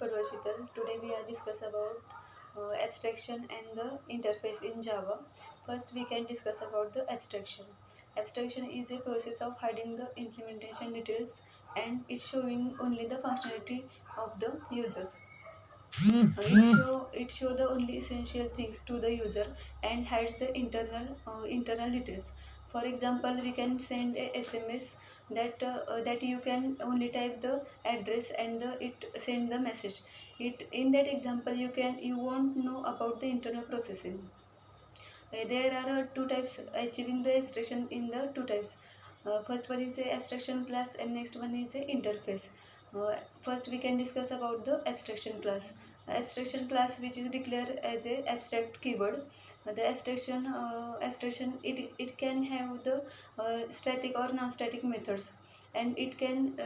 Padwa Shital. Today we are discuss about abstraction and the interface in Java. First we can discuss about the abstraction. Abstraction is a process of hiding the implementation details and it's showing only the functionality of the users. It show the only essential things to the user and hides the internal details. For example, we can send a SMS that you can only type the address and it send the message. It in that example you won't know about the internal processing. There are two types achieving the abstraction in the two types. First one is a abstraction class and next one is a interface. First we can discuss about the abstraction class. Abstraction class which is declared as a abstract keyword. The abstraction it can have the static or non-static methods, and it can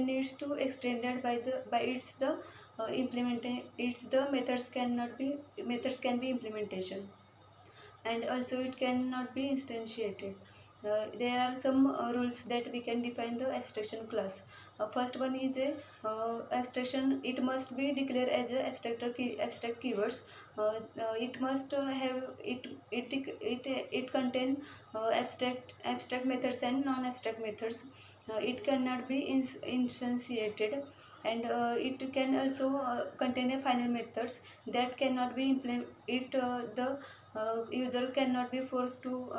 needs to extended by its the methods can be implementation, and also it cannot be instantiated. There are some rules that we can define the abstraction class. First one is a abstraction. It must be declared as a abstract keywords. It must have it contain abstract methods and non-abstract methods. It cannot be instantiated, and it can also contain a final methods that cannot be implement it the user cannot be forced to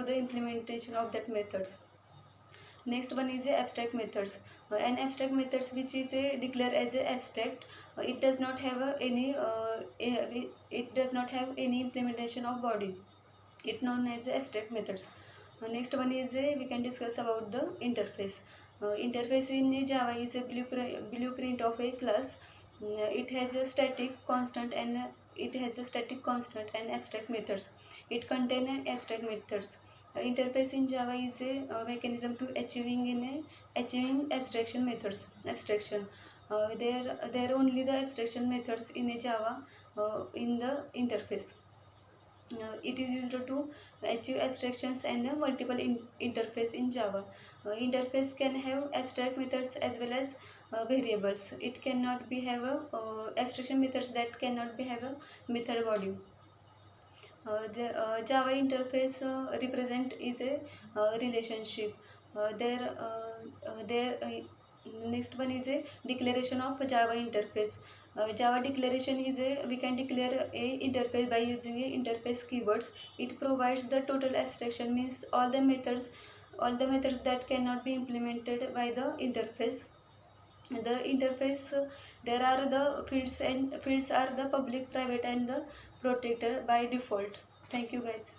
the implementation of that methods. Next one is a abstract methods. An abstract methods which is a declare as a abstract. It does not have it does not have any implementation of body. It known as abstract methods. Next one is we can discuss about the interface. Interface in Java is a blueprint of a class. It has a static constant and abstract methods. It contains abstract methods. Interface in Java is a mechanism to achieving abstraction methods. Abstraction. There only the abstraction methods in a Java in the interface. It is used to achieve abstractions and multiple interface in Java. Interface can have abstract methods as well as variables. It cannot be have a abstraction methods that cannot be have a method body. The Java interface represent is a relationship. There Next one is a declaration of Java interface. Java declaration is a we can declare a interface by using a interface keywords. It provides the total abstraction, means all the methods that cannot be implemented by the interface. The interface, there are the fields, and fields are the public, private and the protected by default. Thank you guys.